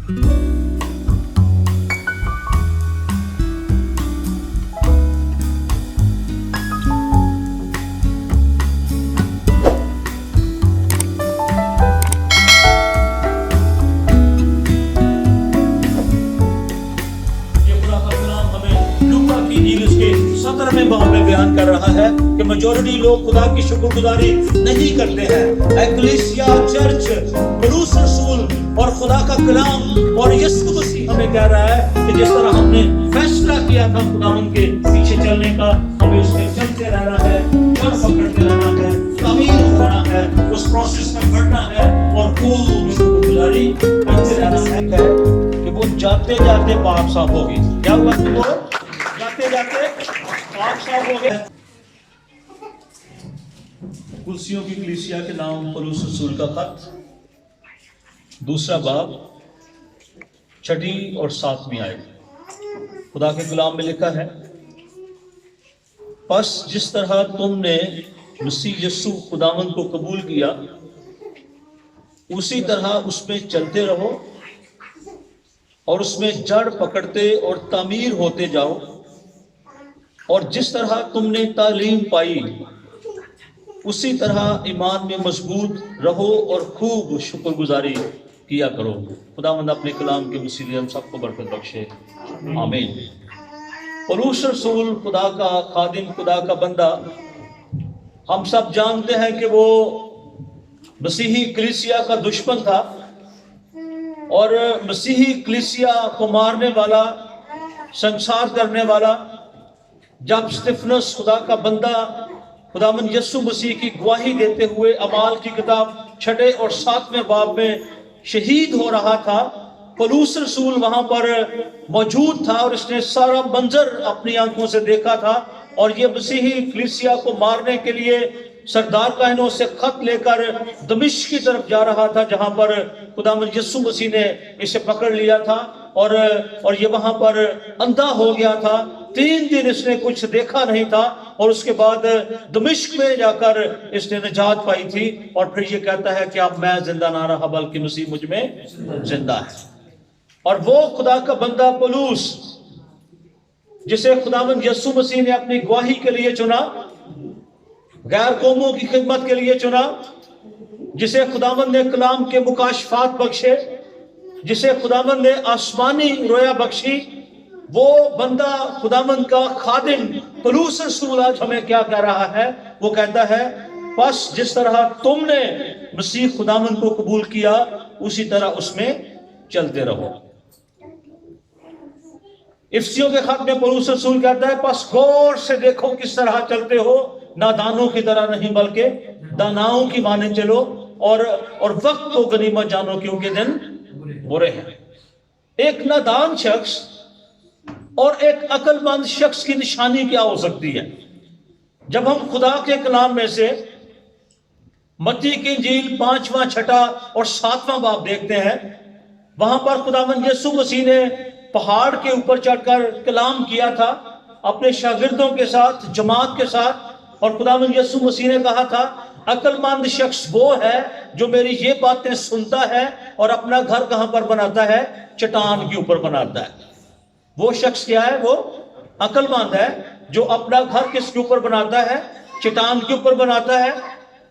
میں وہاں پہ بیان کر رہا ہے کہ میجورٹی لوگ خدا کی شکر گزاری نہیں کرتے ہیں۔ ایکلیسیا، چرچ، پولس رسول اور خدا کا کلام اور یسوع مسیح ہمیں کہہ رہا ہے کہ جس طرح ہم نے فیصلہ کیا تھا خداوند کے پیچھے چلنے کا، ہمیں اس میں چلتے رہنا ہے، جڑ پکڑتے رہنا ہے، تعمیر ہونا ہے، اس پروسیس میں بڑھنا ہے اور خوب شکر گزاری کرتے رہنا ہے کہ وہ جاتے جاتے پاک صاف ہوگی۔ کیا ہوا کہ وہ جاتے جاتے پاک صاف ہو گئے۔ کلسیوں کی کلیسیا کے نام پولس رسول کا خط، 2 باب 6 اور 7 آیت۔ خدا کے کلام میں لکھا ہے، پس جس طرح تم نے مسیح یسوع خداوند کو قبول کیا، اسی طرح اس میں چلتے رہو اور اس میں جڑ پکڑتے اور تعمیر ہوتے جاؤ، اور جس طرح تم نے تعلیم پائی اسی طرح ایمان میں مضبوط رہو اور خوب شکر گزاری کیا کرو۔ خداوند اپنے کلام کے وسیلے ہم سب کو برکت بخشے، آمین۔ پولس رسول، خدا کا خادم، خدا کا بندہ، ہم سب جانتے ہیں کہ وہ مسیحی کلیسیا کا دشمن تھا اور مسیحی کلیسیا کو مارنے والا، سنسار کرنے والا۔ جب اسطفنس، خدا کا بندہ، خداوند یسوع مسیح کی گواہی دیتے ہوئے اعمال کی کتاب 6 اور 7 باب میں شہید ہو رہا تھا، پولس رسول وہاں پر موجود تھا اور اس نے سارا منظر اپنی آنکھوں سے دیکھا تھا، اور یہ مسیحی کلیسیا کو مارنے کے لیے سردار کاہنوں سے خط لے کر دمشق کی طرف جا رہا تھا، جہاں پر خداوند یسوع مسیح نے اسے پکڑ لیا تھا اور یہ وہاں پر اندھا ہو گیا تھا۔ 3 دن اس نے کچھ دیکھا نہیں تھا، اور اس کے بعد دمشق میں جا کر اس نے نجات پائی تھی، اور پھر یہ کہتا ہے کہ اب میں زندہ نہ رہا بلکہ مسیح مجھ میں زندہ ہے۔ اور وہ خدا کا بندہ پولس، جسے خداوند یسوع مسیح نے اپنی گواہی کے لیے چنا، غیر قوموں کی خدمت کے لیے چنا، جسے خداوند نے کلام کے مکاشفات بخشے، جسے خداوند نے آسمانی رویا بخشی، وہ بندہ خداوند کا خادم پولس رسول آج ہمیں کیا کہہ رہا ہے؟ وہ کہتا ہے، پس جس طرح تم نے مسیح خداوند کو قبول کیا اسی طرح اس میں چلتے رہو۔ افسیوں کے خط میں پولس رسول کہتا ہے، پس غور سے دیکھو کس طرح چلتے ہو، نادانوں کی طرح نہیں بلکہ داناؤں کی مانند چلو، اور وقت کو غنیمت جانو کیونکہ دن برے ہیں۔ ایک نادان شخص اور ایک عقل مند شخص کی نشانی کیا ہو سکتی ہے؟ جب ہم خدا کے کلام میں سے متی کی انجیل 5واں، 6واں اور 7واں باب دیکھتے ہیں، وہاں پر خداوند یسوع مسیح نے پہاڑ کے اوپر چڑھ کر کلام کیا تھا اپنے شاگردوں کے ساتھ، جماعت کے ساتھ، اور خداوند یسوع مسیح نے کہا تھا، عقل مند شخص وہ ہے جو میری یہ باتیں سنتا ہے اور اپنا گھر کہاں پر بناتا ہے؟ چٹان کے اوپر بناتا ہے۔ وہ شخص کیا ہے؟ وہ عقل مند ہے جو اپنا گھر کس کے اوپر بناتا ہے؟ چٹان کے اوپر بناتا ہے۔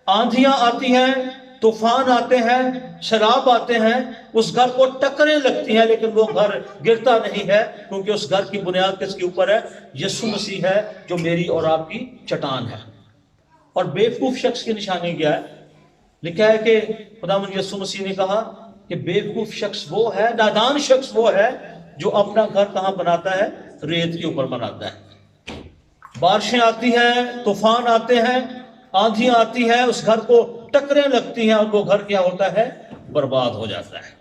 آندھیاں آتی ہیں، طوفان آتے ہیں، سیلاب آتے ہیں، اس گھر کو ٹکریں لگتی ہیں، لیکن وہ گھر گرتا نہیں ہے، کیونکہ اس گھر کی بنیاد کس کے اوپر ہے؟ یسوع مسیح ہے جو میری اور آپ کی چٹان ہے۔ اور بیوقوف شخص کی نشانی کیا ہے؟ لکھا ہے کہ خداوند یسوع مسیح نے کہا کہ بیوقوف شخص وہ ہے، نادان شخص وہ ہے جو اپنا گھر کہاں بناتا ہے؟ ریت کے اوپر بناتا ہے۔ بارشیں آتی ہیں، طوفان آتے ہیں، آندھیاں آتی ہیں، اس گھر کو ٹکریں لگتی ہیں، اور وہ گھر کیا ہوتا ہے؟ برباد ہو جاتا ہے۔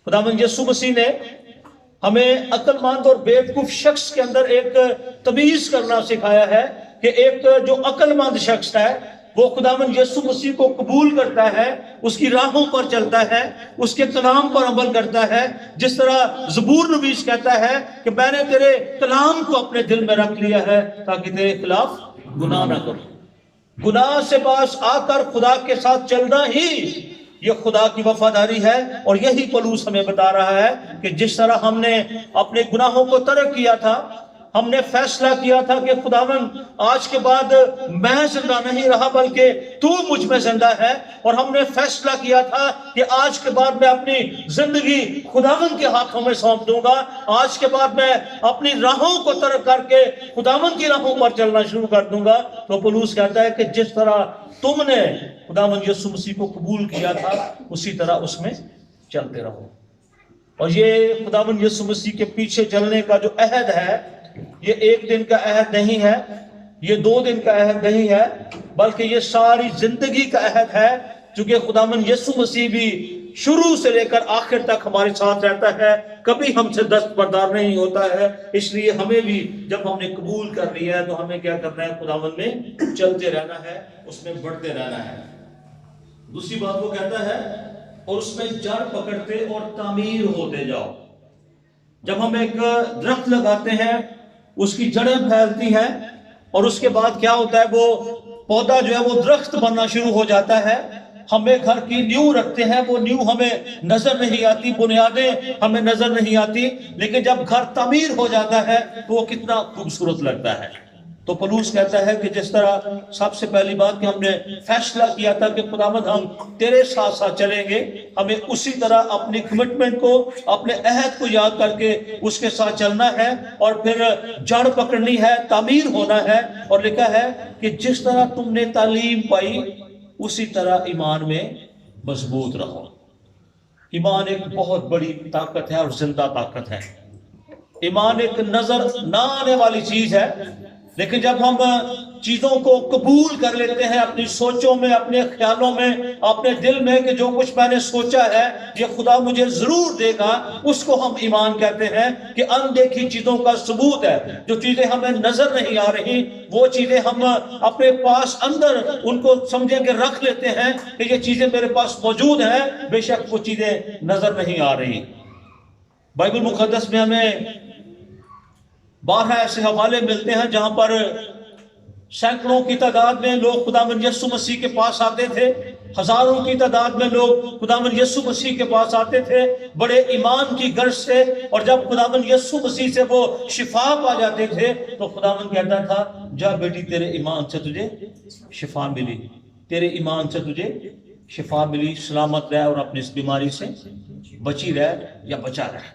خداوند یسوع مسیح نے ہمیں عقل مند اور بیوقوف شخص کے اندر ایک تمیز کرنا سکھایا ہے کہ ایک جو عقل مند شخص ہے وہ خداوند یسوع مسیح کو قبول کرتا ہے، اس کی راہوں پر چلتا ہے، اس کے کلام پر عمل کرتا ہے، جس طرح زبور نویس کہتا ہے کہ میں نے تیرے کلام کو اپنے دل میں رکھ لیا ہے تاکہ تیرے خلاف گناہ نہ کروں۔ گناہ سے باز آ کر خدا کے ساتھ چلنا ہی یہ خدا کی وفاداری ہے. اور یہی پولس ہمیں بتا رہا ہے کہ جس طرح ہم نے اپنے گناہوں کو ترک کیا تھا, ہم نے فیصلہ کیا تھا کہ خداوند آج کے بعد میں زندہ نہیں رہا بلکہ تو مجھ میں زندہ ہے, اور ہم نے فیصلہ کیا تھا کہ آج کے بعد میں اپنی زندگی خداوند کے ہاتھوں میں سونپ دوں گا, آج کے بعد میں اپنی راہوں کو ترک کر کے خداوند کی راہوں پر چلنا شروع کر دوں گا. تو پولس کہتا ہے کہ جس طرح تم نے خداوند یسوع مسیح کو قبول کیا تھا اسی طرح اس میں چلتے رہو. اور یہ خداوند یسوع مسیح کے پیچھے چلنے کا جو عہد ہے, یہ ایک دن کا عہد نہیں ہے, یہ 2 دن کا عہد نہیں ہے, بلکہ یہ ساری زندگی کا عہد ہے. چونکہ خداوند یسوع مسیح بھی شروع سے لے کر آخر تک ہمارے ساتھ رہتا ہے, کبھی ہم سے دستبردار نہیں ہوتا ہے. اس لیے ہمیں بھی جب ہم نے قبول کر لیا ہے تو ہمیں کیا کرنا ہے, خداوند میں چلتے رہنا ہے, اس میں بڑھتے رہنا ہے. دوسری بات وہ کہتا ہے اور اس میں جڑ پکڑتے اور تعمیر ہوتے جاؤ. جب ہم ایک درخت لگاتے ہیں اس کی جڑیں پھیلتی ہیں اور اس کے بعد کیا ہوتا ہے, وہ پودا جو ہے وہ درخت بننا شروع ہو جاتا ہے. ہم ایک گھر کی نیو رکھتے ہیں, وہ نیو ہمیں نظر نہیں آتی, بنیادیں ہمیں نظر نہیں آتی, لیکن جب گھر تعمیر ہو جاتا ہے تو وہ کتنا خوبصورت لگتا ہے. تو پولس کہتا ہے کہ جس طرح سب سے پہلی بات کہ ہم نے فیصلہ کیا تھا کہ خداوند ہم تیرے ساتھ ساتھ چلیں گے, ہمیں اسی طرح اپنی کمٹمنٹ کو, اپنے عہد کو یاد کر کے اس کے ساتھ چلنا ہے, اور پھر جڑ پکڑنی ہے, تعمیر ہونا ہے. اور لکھا ہے کہ جس طرح تم نے تعلیم پائی اسی طرح ایمان میں مضبوط رہو. ایمان ایک بہت بڑی طاقت ہے اور زندہ طاقت ہے. ایمان ایک نظر نہ آنے والی چیز ہے, لیکن جب ہم چیزوں کو قبول کر لیتے ہیں اپنی سوچوں میں, اپنے خیالوں میں, اپنے دل میں کہ جو کچھ میں نے سوچا ہے یہ خدا مجھے ضرور دے گا, اس کو ہم ایمان کہتے ہیں. کہ اندیکھی چیزوں کا ثبوت ہے, جو چیزیں ہمیں نظر نہیں آ رہی وہ چیزیں ہم اپنے پاس اندر ان کو سمجھیں کہ رکھ لیتے ہیں کہ یہ چیزیں میرے پاس موجود ہیں, بے شک وہ چیزیں نظر نہیں آ رہی. بائبل مقدس میں ہمیں 12 ایسے حوالے ملتے ہیں جہاں پر سینکڑوں کی تعداد میں لوگ خداوند یسوع مسیح کے پاس آتے تھے, ہزاروں کی تعداد میں لوگ خداوند یسوع مسیح کے پاس آتے تھے بڑے ایمان کی غرض سے. اور جب خداوند یسوع مسیح سے وہ شفا پا جاتے تھے تو خداوند کہتا تھا جا بیٹی تیرے ایمان سے تجھے شفا ملی, تیرے ایمان سے تجھے شفا ملی, سلامت رہ اور اپنی اس بیماری سے بچی رہ یا بچا رہ.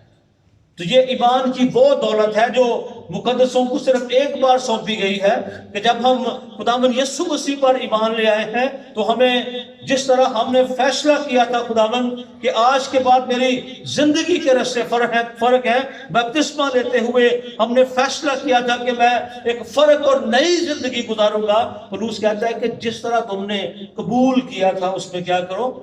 تو یہ ایمان کی وہ دولت ہے جو مقدسوں کو صرف ایک بار سونپی گئی ہے کہ جب ہم خداوند یسوع مسیح پر ایمان لے آئے ہیں تو ہمیں جس طرح ہم نے فیصلہ کیا تھا خداوند کہ آج کے بعد میری زندگی کے راستے فرق ہے, بپتسمہ لیتے ہوئے ہم نے فیصلہ کیا تھا کہ میں ایک فرق اور نئی زندگی گزاروں گا. پولس کہتا ہے کہ جس طرح تم نے قبول کیا تھا اس میں کیا کرو,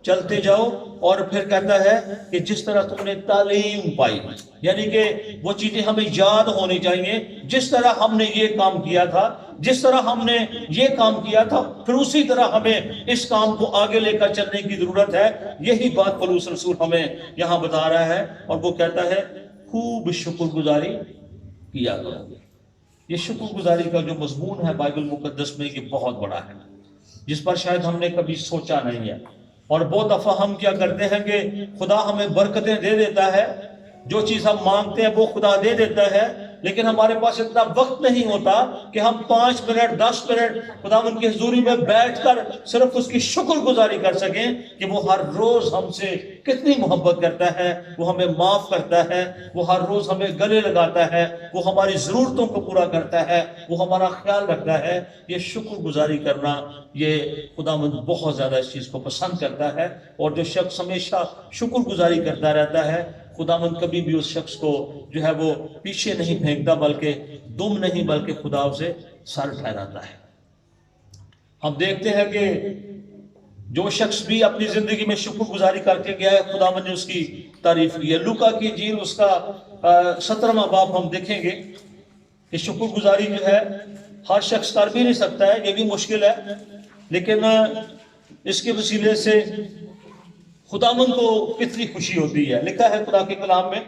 چلتے جاؤ. اور پھر کہتا ہے کہ جس طرح تم نے تعلیم پائی, یعنی کہ وہ چیزیں ہمیں یاد ہونی چاہیے, جس طرح ہم نے یہ کام کیا تھا, جس طرح ہم نے یہ کام کیا تھا, پھر اسی طرح ہمیں اس کام کو آگے لے کر چلنے کی ضرورت ہے. یہی بات پولس رسول ہمیں یہاں بتا رہا ہے, اور وہ کہتا ہے خوب شکر گزاری کیا کرو. یہ شکر گزاری کا جو مضمون ہے بائبل مقدس میں یہ بہت بڑا ہے, جس پر شاید ہم نے کبھی سوچا نہیں ہے. اور بہت دفعہ ہم کیا کرتے ہیں کہ خدا ہمیں برکتیں دے دیتا ہے, جو چیز ہم مانگتے ہیں وہ خدا دے دیتا ہے, لیکن ہمارے پاس اتنا وقت نہیں ہوتا کہ ہم 5 منٹ 10 منٹ خداوند کی حضوری میں بیٹھ کر صرف اس کی شکر گزاری کر سکیں کہ وہ ہر روز ہم سے کتنی محبت کرتا ہے, وہ ہمیں معاف کرتا ہے, وہ ہر روز ہمیں گلے لگاتا ہے, وہ ہماری ضرورتوں کو پورا کرتا ہے, وہ ہمارا خیال رکھتا ہے. یہ شکر گزاری کرنا یہ خداوند بہت زیادہ اس چیز کو پسند کرتا ہے. اور جو شخص ہمیشہ شکر گزاری کرتا رہتا ہے خداوند کبھی بھی اس شخص کو جو ہے وہ پیچھے نہیں پھینکتا, بلکہ دم نہیں بلکہ خدا اسے سر ٹھہراتا ہے. ہم دیکھتے ہیں کہ جو شخص بھی اپنی زندگی میں شکر گزاری کر کے گیا ہے خداوند نے اس کی تعریف کی ہے. لوکا کی انجیل اس کا 17واں باب ہم دیکھیں گے کہ شکر گزاری جو ہے ہر شخص کر بھی نہیں سکتا ہے, یہ بھی مشکل ہے, لیکن اس کے وسیلے سے خداوند کو کتنی خوشی ہوتی ہے. لکھا ہے خدا کے کلام میں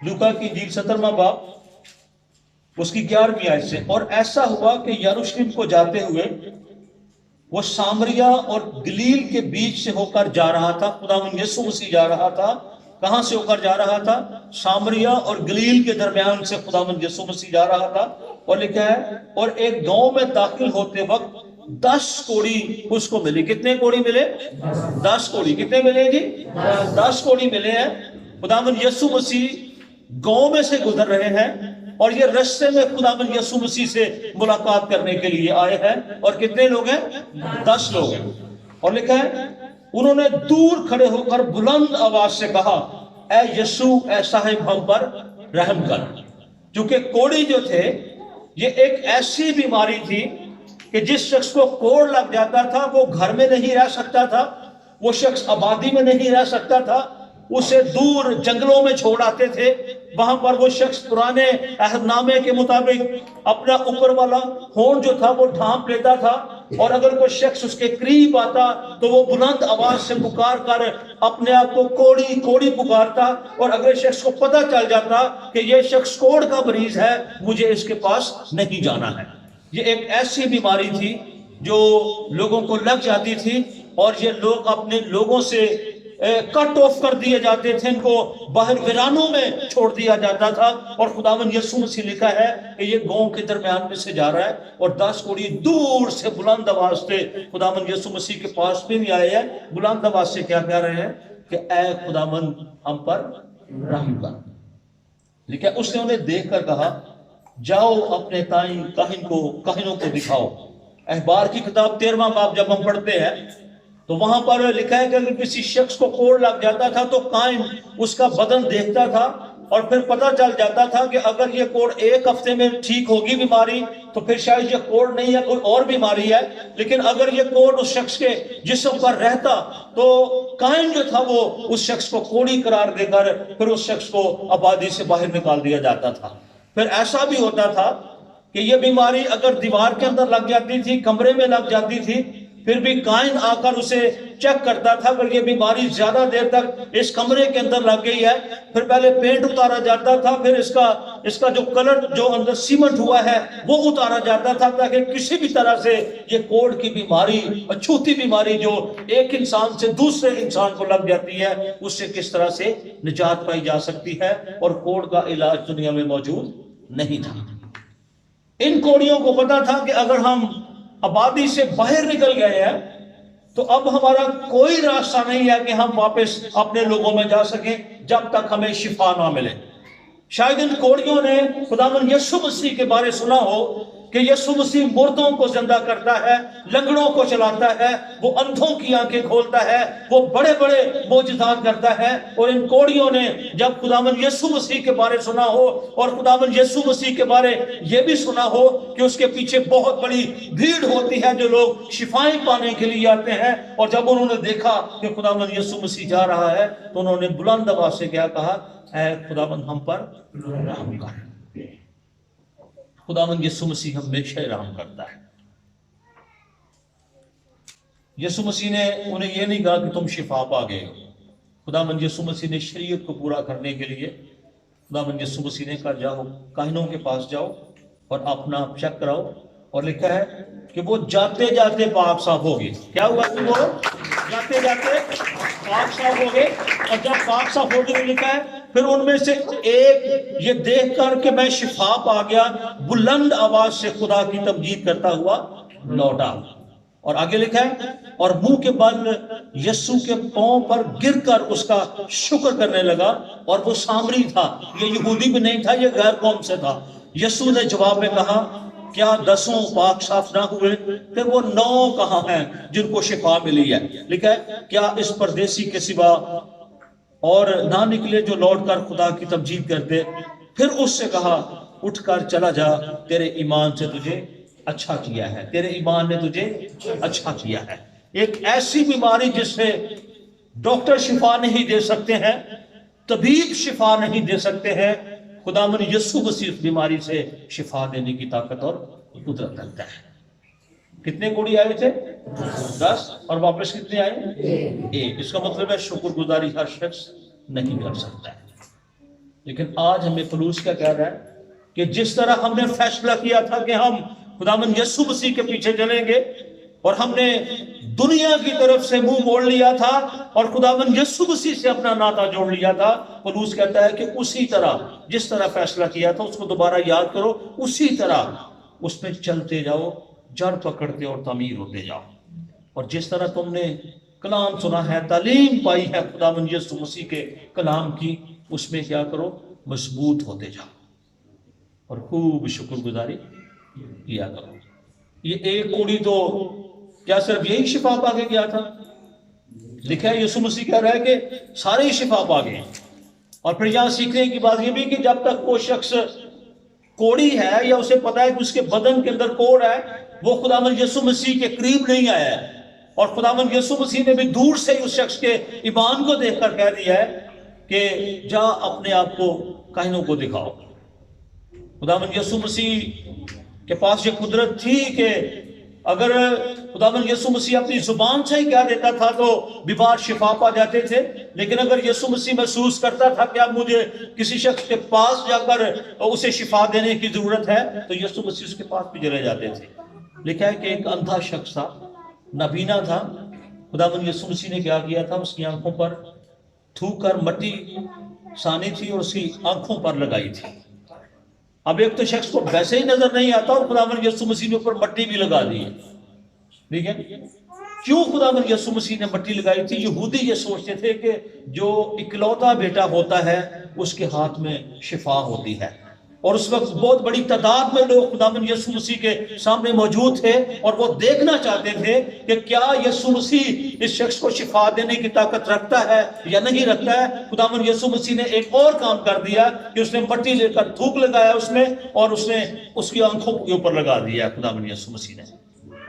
لوکا کی انجیل 17واں باب اس کی 11ویں آیت سے, اور ایسا ہوا کہ یروشلم کو جاتے ہوئے وہ سامریا اور گلیل کے بیچ سے ہو کر جا رہا تھا. خداوند یسوع مسیح جا رہا تھا. کہاں سے ہو کر جا رہا تھا؟ سامریا اور گلیل کے درمیان سے خداوند یسوع مسیح جا رہا تھا. اور لکھا ہے اور ایک گاؤں میں داخل ہوتے وقت 10 کوڑی اس کو ملی. کتنے کوڑی ملے؟ 10 کوڑی. کتنے ملے جی؟ 10 کوڑی ملے ہیں. خداوند یسوع مسیح گاؤں میں سے گزر رہے ہیں اور یہ رستے میں خداوند یسوع مسیح سے ملاقات کرنے کے لیے آئے ہیں. اور کتنے لوگ ہیں؟ 10 لوگ ہیں. اور لکھا ہے انہوں نے دور کھڑے ہو کر بلند آواز سے کہا اے یسوع اے صاحب ہم پر رحم کر. کیونکہ کوڑی جو تھے یہ ایک ایسی بیماری تھی کہ جس شخص کو کوڑ لگ جاتا تھا وہ گھر میں نہیں رہ سکتا تھا, وہ شخص آبادی میں نہیں رہ سکتا تھا, اسے دور جنگلوں میں چھوڑ آتے تھے. وہاں پر وہ شخص پرانے عہد نامے کے مطابق اپنا اوپر والا ہونٹ جو تھا وہ ڈھانپ لیتا تھا, اور اگر کوئی شخص اس کے قریب آتا تو وہ بلند آواز سے پکار کر اپنے آپ کو کوڑی کوڑی پکارتا, اور اگر شخص کو پتہ چل جاتا کہ یہ شخص کوڑ کا مریض ہے مجھے اس کے پاس نہیں جانا ہے. یہ ایک ایسی بیماری تھی جو لوگوں کو لگ جاتی تھی اور یہ لوگ اپنے لوگوں سے کٹ آف کر دیے جاتے تھے, ان کو باہر ویرانوں میں چھوڑ دیا جاتا تھا. اور خداوند یسوع مسیح لکھا ہے کہ یہ گاؤں کے درمیان میں سے جا رہا ہے اور 10 کوڑی دور سے بلند آواز سے خداوند یسوع مسیح کے پاس بھی نہیں آئے ہیں. بلند آواز سے کیا کہہ رہے ہیں کہ اے خداوند ہم پر رحم کر. لیکن اس نے انہیں دیکھ کر کہا جاؤ اپنے تائیں کاہنوں کو دکھاؤ. اخبار کی کتاب 13واں باب جب ہم پڑھتے ہیں تو وہاں پر لکھا ہے کہ اگر کسی شخص کو کوڑ لگ جاتا تھا تو کائن اس کا بدن دیکھتا تھا اور پھر پتہ چل جاتا تھا کہ اگر یہ کوڑ 1 ہفتے میں ٹھیک ہوگی بیماری تو پھر شاید یہ کوڑ نہیں ہے, کوئی اور بیماری ہے. لیکن اگر یہ کوڑ اس شخص کے جسم پر رہتا تو کائن جو تھا وہ اس شخص کو کوڑی قرار دے کر پھر اس شخص کو آبادی سے باہر نکال دیا جاتا تھا. پھر ایسا بھی ہوتا تھا کہ یہ بیماری اگر دیوار کے اندر لگ جاتی تھی, کمرے میں لگ جاتی تھی, پھر بھی کائن آ کر اسے چیک کرتا تھا اگر یہ بیماری زیادہ دیر تک اس کمرے کے اندر لگ گئی ہے پھر پہلے پینٹ اتارا جاتا تھا, پھر اس کا جو کلر جو اندر سیمنٹ ہوا ہے وہ اتارا جاتا تھا تاکہ کسی بھی طرح سے یہ کوڑ کی بیماری, اچھوتی بیماری جو ایک انسان سے دوسرے انسان کو لگ جاتی ہے اس سے کس طرح سے نجات پائی جا سکتی ہے. اور کوڑ کا علاج دنیا میں موجود نہیں تھا. ان کوڑیوں کو پتا تھا کہ اگر ہم آبادی سے باہر نکل گئے ہیں تو اب ہمارا کوئی راستہ نہیں ہے کہ ہم واپس اپنے لوگوں میں جا سکیں جب تک ہمیں شفا نہ ملے. شاید ان کوڑیوں نے خداوند یسوع مسیح کے بارے سنا ہو کہ یسوع مسیح مردوں کو زندہ کرتا ہے, لنگڑوں کو چلاتا ہے, وہ اندھوں کی آنکھیں کھولتا ہے, وہ بڑے بڑے معجزات کرتا ہے. اور ان کوڑیوں نے جب خداوند یسوع مسیح کے بارے سنا ہو اور خداوند یسوع مسیح کے بارے یہ بھی سنا ہو کہ اس کے پیچھے بہت بڑی بھیڑ ہوتی ہے جو لوگ شفائیں پانے کے لیے آتے ہیں, اور جب انہوں نے دیکھا کہ خداوند یسوع مسیح جا رہا ہے تو انہوں نے بلند آواز سے کیا کہا اے خداوند ہم پر رحم کر. خداوند یسوع مسیح ہمیشہ رحم کرتا ہے. یسوع مسیح نے انہیں یہ نہیں کہا کہ تم شفا پا گئے ہو. خداوند یسوع مسیح نے شریعت کو پورا کرنے کے لیے خداوند یسوع مسیح نے کہا جاؤ کاہنوں کے پاس جاؤ اور اپنا چیک کراؤ. اور لکھا ہے کہ وہ جاتے جاتے پاک صاف ہو گئے. کیا ہوا کہ وہ جاتے جاتے پاک صاف ہو گئے, اور جب پاک صاف ہو گئے لکھا ہے پھر ان میں سے ایک یہ دیکھ کر کہ میں شفا پا گیا بلند آواز سے خدا کی تمجید کرتا ہوا لوٹا. اور آگے لکھا ہے اور منہ کے بل یسوع کے پاؤں پر گر کر اس کا شکر کرنے لگا. اور وہ سامری تھا, یہ یہودی بھی نہیں تھا, یہ غیر قوم سے تھا. یسوع نے جواب میں کہا کیا 10 پاک صاف نہ ہوئے؟ پھر وہ 9 کہاں ہیں جن کو شفا ملی ہے؟ لکھا ہے کیا اس پردیسی کے سوا اور نہ نکلے جو لوٹ کر خدا کی تمجید کرتے؟ پھر اس سے کہا اٹھ کر چلا جا, تیرے ایمان سے تجھے اچھا کیا ہے, تیرے ایمان نے تجھے اچھا کیا ہے. ایک ایسی بیماری جس سے ڈاکٹر شفا نہیں دے سکتے ہیں, طبیب شفا نہیں دے سکتے ہیں, خداوند یسوع مسیح اس بیماری سے شفا دینے کی طاقت اور قدرت رکھتا ہے. کتنے کوڑی آئے تھے؟ 10. اور واپس کتنے آئے؟ 1. اس کا مطلب ہے شکر گزاری ہر شخص نہیں کر سکتا ہے. لیکن آج ہمیں پولس کیا کہہ رہا ہے کہ جس طرح ہم نے فیصلہ کیا تھا کہ ہم خداوند یسوع مسیح کے پیچھے چلیں گے, اور ہم نے دنیا کی طرف سے منہ موڑ لیا تھا اور خداوند یسوع مسیح سے اپنا ناطہ جوڑ لیا تھا۔ پولس کہتا ہے کہ اسی طرح جس طرح فیصلہ کیا تھا اس کو دوبارہ یاد کرو، اسی طرح اس میں چلتے جاؤ، جڑ پکڑتے اور تعمیر ہوتے جاؤ، اور جس طرح تم نے کلام سنا ہے، تعلیم پائی ہے خداوند یسوع مسیح کے کلام کی، اس میں کیا کرو، مضبوط ہوتے جاؤ اور خوب شکر گزاری کیا کرو۔ یہ ایک کوڑی تو کیا صرف یہی شفا پا کے گیا تھا؟ لکھا ہے یسوع مسیح کہہ رہا ہے کہ سارے ہی شفا پا گئے۔ اور پھر یہاں سیکھنے کی بات یہ بھی کہ جب تک وہ شخص کوڑی ہے یا اسے پتا ہے کہ اس کے بدن کے اندر کوڑ ہے، وہ خداوند یسوع مسیح کے قریب نہیں آیا ہے۔ اور خداوند یسوع مسیح نے بھی دور سے اس شخص کے ایمان کو دیکھ کر کہہ دیا ہے کہ جا اپنے آپ کو کاہنوں کو دکھاؤ۔ خداوند یسوع مسیح کے پاس یہ قدرت تھی کہ اگر خداوند یسوع مسیح اپنی زبان سے ہی کہہ دیتا تھا تو بیمار شفا پا جاتے تھے، لیکن اگر یسوع مسیح محسوس کرتا تھا کہ اب مجھے کسی شخص کے پاس جا کر اسے شفا دینے کی ضرورت ہے تو یسوع مسیح اس کے پاس بھی چلے جاتے تھے۔ لکھا ہے کہ ایک اندھا شخص تھا، نابینا تھا، خداوند یسوع مسیح نے کیا کیا تھا، اس کی آنکھوں پر تھوک کر مٹی سانی تھی اور اس کی آنکھوں پر لگائی تھی۔ اب ایک تو شخص کو ویسے ہی نظر نہیں آتا اور خداوند یسوع مسیح نے اوپر مٹی بھی لگا دی ہے۔ ٹھیک ہے، کیوں خداوند یسوع مسیح نے مٹی لگائی تھی؟ یہودی یہ سوچتے تھے کہ جو اکلوتا بیٹا ہوتا ہے اس کے ہاتھ میں شفا ہوتی ہے، اور اس وقت بہت بڑی تعداد میں لوگ خداوند یسوع مسیح کے سامنے موجود تھے اور وہ دیکھنا چاہتے تھے کہ کیا یسوع مسیح اس شخص کو شفا دینے کی طاقت رکھتا ہے یا نہیں رکھتا ہے۔ خداوند یسوع مسیح نے ایک اور کام کر دیا کہ اس نے مٹی لے کر تھوک لگایا اس میں اور اس نے اس کی آنکھوں کے اوپر لگا دیا خداوند یسوع مسیح نے۔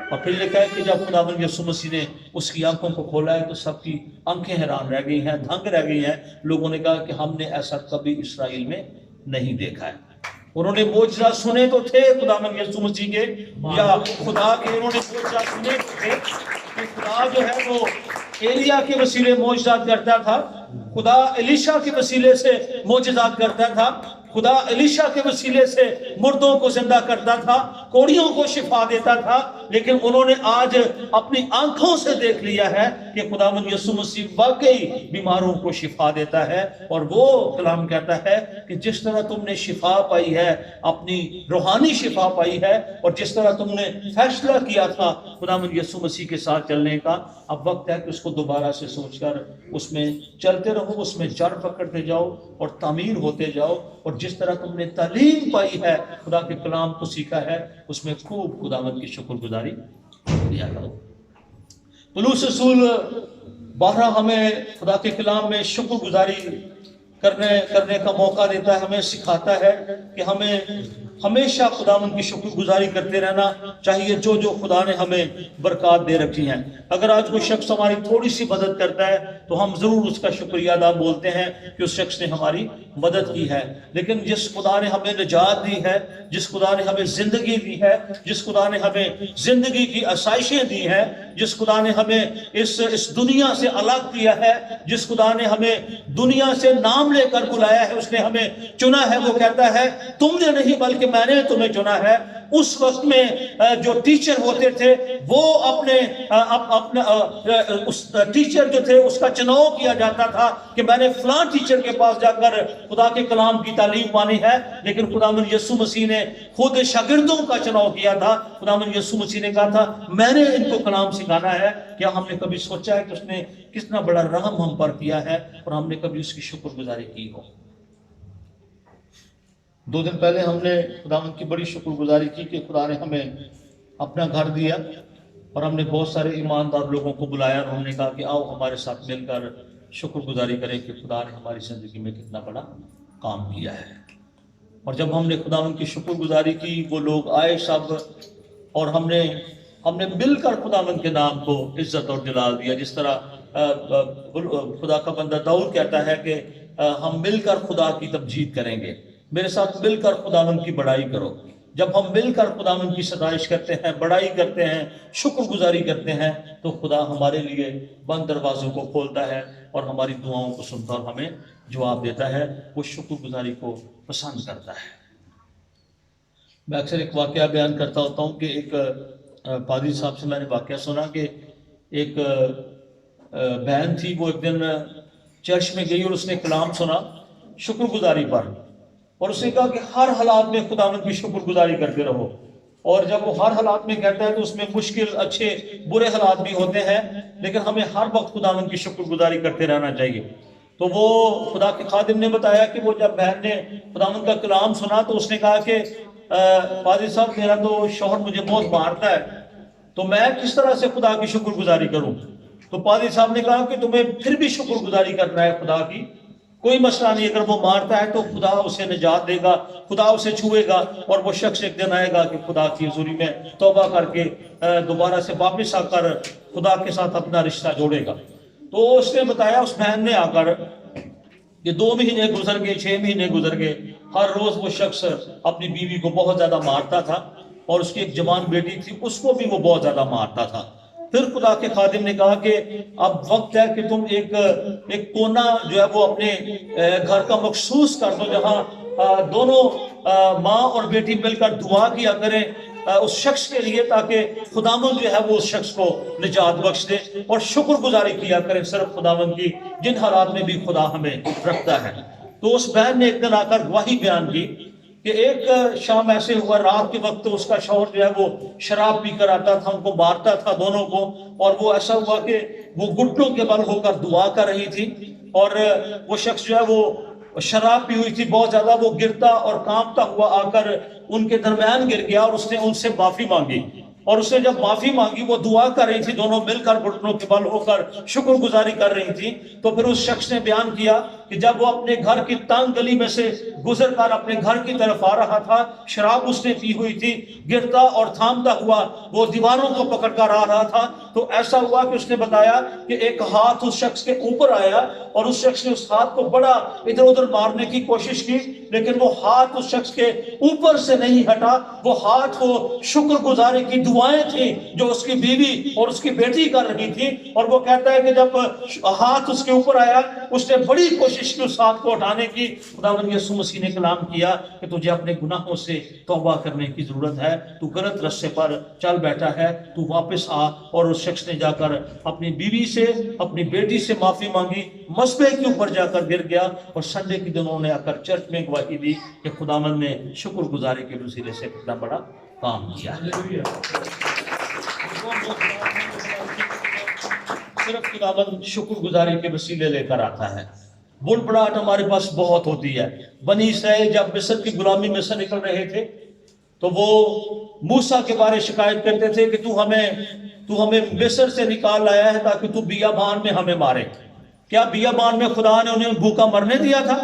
اور پھر لکھا ہے کہ جب خداوند یسوع مسیح نے اس کی آنکھوں کو کھولا ہے تو سب کی آنکھیں حیران رہ گئی ہیں، دھنگ رہ گئی ہیں۔ لوگوں نے کہا کہ ہم نے ایسا کبھی اسرائیل میں نہیں دیکھا ہے۔ انہوں نے معجزات سنے تو تھے خداوند یسوع مسیح کے، یا خدا کے انہوں نے معجزات سنے تو تھے کہ خدا جو ہے وہ ایلیا کے وسیلے معجزات کرتا تھا، خدا الیشا کے وسیلے سے معجزات کرتا تھا، خدا الیشا کے وسیلے سے مردوں کو زندہ کرتا تھا، کوڑیوں کو شفا دیتا تھا، لیکن انہوں نے آج اپنی آنکھوں سے دیکھ لیا ہے کہ خداوند یسوع مسیح واقعی بیماروں کو شفا دیتا ہے۔ اور وہ کلام کہتا ہے کہ جس طرح تم نے شفا پائی ہے، اپنی روحانی شفا پائی ہے، اور جس طرح تم نے فیصلہ کیا تھا خداوند یسوع مسیح کے ساتھ چلنے کا، اب وقت ہے کہ اس کو دوبارہ سے سوچ کر اس میں چلتے رہو، اس میں جڑ پکڑتے جاؤ اور تعمیر ہوتے جاؤ، اور جس طرح تم نے تعلیم پائی ہے، خدا کے کلام کو سیکھا ہے، اس میں خوب خداوند کی شکر گزاری کیا کرو۔ پولس رسول بارہ ہمیں خدا کے کلام میں شکر گزاری کرنے کا موقع دیتا ہے، ہمیں سکھاتا ہے کہ ہمیں ہمیشہ خداوند کی شکر گزاری کرتے رہنا چاہیے جو خدا نے ہمیں برکات دے رکھی ہیں۔ اگر آج کوئی شخص ہماری تھوڑی سی مدد کرتا ہے تو ہم ضرور اس کا شکریہ ادا بولتے ہیں کہ اس شخص نے ہماری مدد کی ہے، لیکن جس خدا نے ہمیں نجات دی ہے، جس خدا نے ہمیں زندگی دی ہے، جس خدا نے ہمیں زندگی کی آسائشیں دی ہیں، جس خدا نے ہمیں اس دنیا سے الگ کیا ہے، جس خدا نے ہمیں دنیا سے نام لے کر بلایا ہے، اس نے ہمیں چنا ہے، وہ کہتا ہے تم نے نہیں بلکہ میں نے تمہیں چنا ہے۔ اس وقت میں جو ٹیچر ہوتے تھے وہ اپنے ٹیچر جو تھے اس کا چناؤ کیا جاتا تھا کہ میں نے فلاں ٹیچر کے پاس جا کر خدا کے کلام کی تعلیم پانی ہے، لیکن خداوند یسوع مسیح نے خود شاگردوں کا چناؤ کیا تھا۔ خداوند یسوع مسیح نے کہا تھا میں نے ان کو کلام سکھانا ہے۔ کیا ہم نے کبھی سوچا ہے کہ اس نے کتنا بڑا رحم ہم پر کیا ہے اور ہم نے کبھی اس کی شکر گزاری کی ہو؟ 2 دن پہلے ہم نے خداوند کی بڑی شکر گزاری کی کہ خدا نے ہمیں اپنا گھر دیا اور ہم نے بہت سارے ایماندار لوگوں کو بلایا اور ہم نے کہا کہ آؤ ہمارے ساتھ مل کر شکر گزاری کریں کہ خدا نے ہماری زندگی میں کتنا بڑا کام کیا ہے۔ اور جب ہم نے خداوند کی شکر گزاری کی، وہ لوگ آئے سب، اور ہم نے مل کر خداوند کے نام کو عزت اور جلال دیا، جس طرح خدا کا بندہ داؤد کہتا ہے کہ ہم مل کر خدا کی تمجید کریں گے۔ میرے ساتھ مل کر خداوند کی بڑائی کرو۔ جب ہم مل کر خداوند کی ستائش کرتے ہیں، بڑائی کرتے ہیں، شکر گزاری کرتے ہیں، تو خدا ہمارے لیے بند دروازوں کو کھولتا ہے اور ہماری دعاؤں کو سنتا اور ہمیں جواب دیتا ہے۔ وہ شکر گزاری کو پسند کرتا ہے۔ میں اکثر ایک واقعہ بیان کرتا ہوتا ہوں کہ ایک پادری صاحب سے میں نے واقعہ سنا کہ ایک بہن تھی، وہ ایک دن چرچ میں گئی اور اس نے کلام سنا شکر گزاری پر، اور اس نے کہا کہ ہر حالات میں خداوند کی شکر گزاری کرتے رہو، اور جب وہ ہر حالات میں کہتا ہے تو اس میں مشکل، اچھے، برے حالات بھی ہوتے ہیں، لیکن ہمیں ہر وقت خداوند کی شکر گزاری کرتے رہنا چاہیے۔ تو وہ خدا کے خادم نے بتایا کہ وہ جب بہن نے خداوند کا کلام سنا تو اس نے کہا کہ پادری صاحب میرا تو شوہر مجھے بہت مارتا ہے، تو میں کس طرح سے خدا کی شکر گزاری کروں؟ تو پادری صاحب نے کہا کہ تمہیں پھر بھی شکر گزاری کرنا ہے خدا کی، کوئی مسئلہ نہیں، اگر وہ مارتا ہے تو خدا اسے نجات دے گا، خدا اسے چھوئے گا، اور وہ شخص ایک دن آئے گا کہ خدا کی حضوری میں توبہ کر کے دوبارہ سے واپس آ کر خدا کے ساتھ اپنا رشتہ جوڑے گا۔ تو اس نے بتایا، اس بہن نے آ کر، کہ 2 مہینے گزر گئے، 6 مہینے گزر گئے، ہر روز وہ شخص اپنی بیوی کو بہت زیادہ مارتا تھا، اور اس کی ایک جوان بیٹی تھی، اس کو بھی وہ بہت زیادہ مارتا تھا۔ پھر خدا کے خادم نے کہا کہ اب وقت ہے کہ تم ایک کونا جو ہے وہ اپنے گھر کا مخصوص کر دو، جہاں دونوں ماں اور بیٹی مل کر دعا کیا کریں اس شخص کے لیے، تاکہ خداوند جو ہے وہ اس شخص کو نجات بخش دے، اور شکر گزاری کیا کریں صرف خداوند کی، جن حالات میں بھی خدا ہمیں رکھتا ہے۔ تو اس بہن نے ایک دن آ کر گواہی بیان کی کہ ایک شام ایسے ہوا، رات کے وقت اس کا شوہر جو ہے وہ شراب پی کر آتا تھا، ان کو مارتا تھا دونوں کو، اور وہ ایسا ہوا کہ وہ گھٹنوں کے بل ہو کر دعا کر رہی تھی، اور وہ شخص جو ہے وہ شراب پی ہوئی تھی بہت زیادہ، وہ گرتا اور کانپتا ہوا آ کر ان کے درمیان گر گیا، اور اس نے ان سے معافی مانگی، اور اس نے جب معافی مانگی، وہ دعا کر رہی تھی، دونوں مل کر گھٹنوں کے بل ہو کر شکر گزاری کر رہی تھی، تو پھر اس شخص نے بیان کیا کہ جب وہ اپنے گھر کی تنگ گلی میں سے گزر کر اپنے گھر کی طرف آ رہا تھا، شراب اس نے پی ہوئی تھی، گرتا اور تھامتا ہوا وہ دیواروں کو پکڑ کر آ رہا تھا، تو ایسا ہوا کہ اس نے بتایا کہ ایک ہاتھ اس شخص کے اوپر آیا، اور اس شخص نے اس ہاتھ کو بڑا ادھر ادھر مارنے کی کوشش کی، لیکن وہ ہاتھ اس شخص کے اوپر سے نہیں ہٹا، وہ ہاتھ وہ شکر گزاری کی دعائیں تھیں جو اس کی بیوی اور اس کی بیٹی کر رہی تھی، اور وہ کہتا ہے کہ جب ہاتھ اس کے اوپر آیا، اس نے بڑی کوشش کی اس ہاتھ کو اٹھانے کی۔ خداوند یسوع مسیح نے کلام کیا کہ تجھے اپنے گناہوں سے توبہ کرنے کی ضرورت ہے، تو غلط رستے پر چل بیٹھا ہے، تو واپس آ۔ اور اس شخص نے جا کر اپنی بیوی سے، اپنی بیٹی سے معافی مانگی، مذبح کے اوپر جا کر گر گیا، اور سنڈے کے دن انہوں نے آ کر چرچ میں گواہی دی کہ خداوند نے شکر گزاری کے وسیلے سے کتنا بڑا کام کیا ہے۔ صرف خداوند شکر گزاری کے وسیلے لے کر آتا ہے۔ بڑبڑاہٹ ہمارے پاس بہت ہوتی ہے۔ بنی اسرائیل جب مصر کی غلامی میں سے نکل رہے تھے تو وہ موسیٰ کے بارے شکایت کرتے تھے کہ تو ہمیں مصر سے نکال لایا ہے تاکہ تو بیابان میں ہمیں مارے۔ کیا بیابان میں خدا نے انہیں بھوکا مرنے دیا تھا؟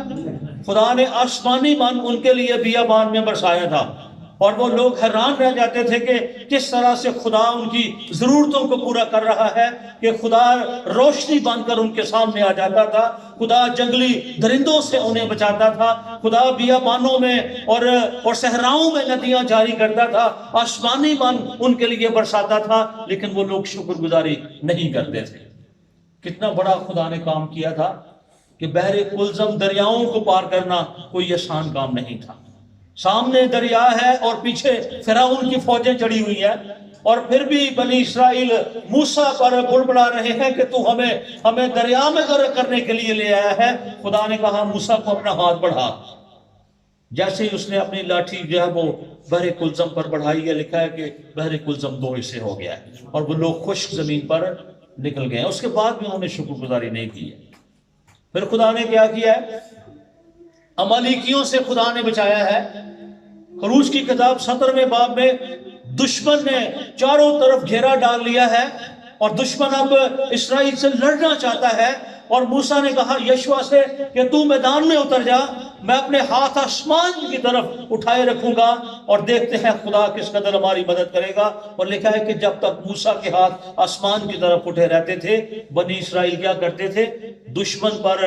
خدا نے آسمانی من ان کے لیے بیابان میں برسایا تھا، اور وہ لوگ حیران رہ جاتے تھے کہ کس طرح سے خدا ان کی ضرورتوں کو پورا کر رہا ہے، کہ خدا روشنی بن کر ان کے سامنے آ جاتا تھا، خدا جنگلی درندوں سے انہیں بچاتا تھا، خدا بیابانوں میں اور صحراؤں میں ندیاں جاری کرتا تھا، آسمانی من ان کے لیے برساتا تھا، لیکن وہ لوگ شکر گزاری نہیں کرتے تھے۔ کتنا بڑا خدا نے کام کیا تھا کہ بحر کلزم، دریاؤں کو پار کرنا کوئی آسان کام نہیں تھا۔ سامنے دریا ہے اور پیچھے فرعون کی فوجیں چڑھی ہوئی ہیں، اور پھر بھی بنی اسرائیل موسیٰ پر بڑبڑا رہے ہیں کہ تو ہمیں دریا میں غرق کرنے کے لیے لے آیا ہے۔ خدا نے کہا موسیٰ کو اپنا ہاتھ بڑھا۔ جیسے ہی اس نے اپنی لاٹھی جو ہے وہ بحر کلزم پر بڑھائی ہے، لکھا ہے کہ بحر کلزم 2 حصے ہو گیا ہے، اور وہ لوگ خشک زمین پر نکل گئے ہیں۔ اس کے بعد بھی انہوں نے شکر گزاری نہیں کی ہے۔ پھر خدا نے کیا کیا ہے؟ عمالیکیوں سے خدا نے بچایا ہے۔ خروج کی کتاب 17ویں باب میں دشمن نے چاروں طرف گھیرا ڈال لیا ہے، اور دشمن اب اسرائیل سے لڑنا چاہتا ہے، اور موسیٰ نے کہا یشوع سے کہ تو میدان میں اتر جا، میں اپنے ہاتھ آسمان کی طرف اٹھائے رکھوں گا، اور دیکھتے ہیں خدا کس قدر ہماری مدد کرے گا۔ اور لکھا ہے کہ جب تک موسیٰ کے ہاتھ آسمان کی طرف اٹھے رہتے تھے، بنی اسرائیل کیا کرتے تھے؟ دشمن پر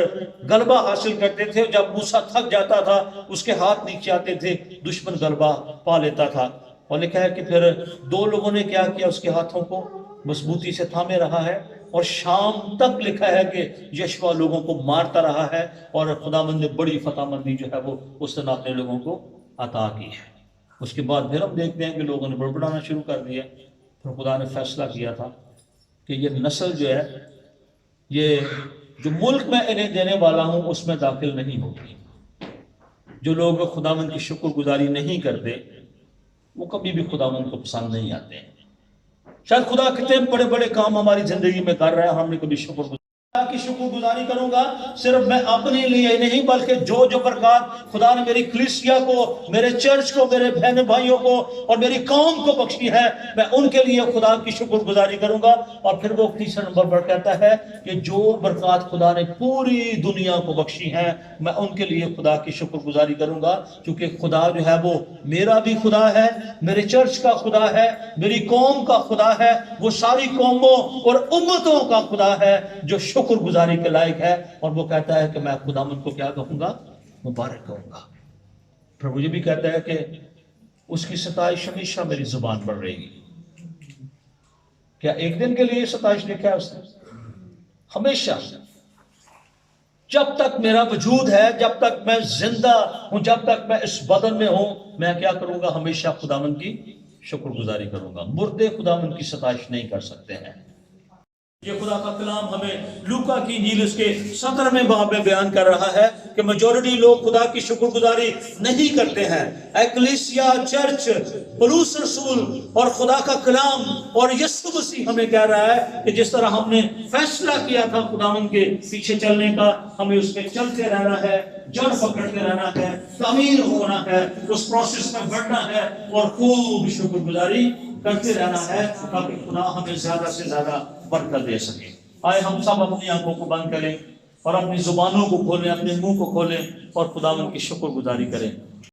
غلبہ حاصل کرتے تھے۔ جب موسیٰ تھک جاتا تھا، اس کے ہاتھ نیچے آتے تھے، دشمن غلبہ پا لیتا تھا۔ اور لکھا ہے کہ پھر 2 لوگوں نے کیا کیا؟ اس کے ہاتھوں کو مضبوطی سے تھامے رہا ہے، اور شام تک لکھا ہے کہ یشوع لوگوں کو مارتا رہا ہے، اور خداوند نے بڑی فتح مندی جو ہے وہ اس دن اپنے لوگوں کو عطا کی ہے۔ اس کے بعد پھر ہم دیکھتے ہیں کہ لوگوں نے بڑبڑانا شروع کر دیا، پھر خدا نے فیصلہ کیا تھا کہ یہ نسل جو ہے، یہ جو ملک میں انہیں دینے والا ہوں اس میں داخل نہیں ہوگی. جو لوگ خداوند کی شکر گزاری نہیں کرتے وہ کبھی بھی خداوند کو پسند نہیں آتے ہیں. شاید خدا کتنے بڑے بڑے کام ہماری زندگی میں کر رہا ہے، ہم نے کبھی شکر کی شکر گزاری کروں گا صرف میں اپنے لیے نہیں بلکہ جو برکات خدا نے میری کلیسیا کو، میرے چرچ کو، میرے بہن بھائیوں کو اور میری قوم کو بخشی ہے، میں ان کے لیے خدا کی شکر گزاری کروں گا. اور پھر وہ تیسرے نمبر پر کہتا ہے کہ جو برکات خدا نے پوری دنیا کو بخشی ہیں میں ان کے لیے خدا کی شکر گزاری کروں گا، کیونکہ خدا جو ہے وہ میرا بھی خدا ہے، میرے چرچ کا خدا ہے، میری قوم کا خدا ہے، وہ ساری قوموں اور امتوں کا خدا ہے جو شکر گزاری کے لائق ہے. اور وہ کہتا ہے کہ میں خداوند کو کیا کہوں گا؟ مبارک کہوں گا. پھر مجھے بھی کہتا ہے کہ اس کی ستائش ہمیشہ میری زبان پر رہے گی. کیا ایک دن کے لیے ستائش لکھا ہے اس نے؟ ہمیشہ. جب تک میرا وجود ہے، جب تک میں زندہ ہوں، جب تک میں اس بدن میں ہوں، میں کیا کروں گا؟ ہمیشہ خداوند کی شکر گزاری کروں گا. مردے خداوند کی ستائش نہیں کر سکتے ہیں. یہ خدا کا کلام ہمیں لوکا کی انجیل اس کے 17ویں باب میں بیان کر رہا ہے کہ میجورٹی لوگ خدا کی شکر گزاری نہیں کرتے ہیں. ایکلیسیا، چرچ، پولس رسول اور خدا کا کلام اور یسوع مسیح ہمیں کہہ رہا ہے کہ جس طرح ہم نے فیصلہ کیا تھا خداوند کے پیچھے چلنے کا، ہمیں اس میں چلتے رہنا ہے، جڑ پکڑتے رہنا ہے، تعمیر ہونا ہے، اس پروسیس میں بڑھنا ہے اور خوب شکر گزاری کرتے رہنا ہے تاکہ خدا ہمیں زیادہ سے زیادہ برکت دے سکے. آئے ہم سب اپنی آنکھوں کو بند کریں اور اپنی زبانوں کو کھولیں، اپنے منہ کو کھولیں اور خداوند کی شکر گزاری کریں.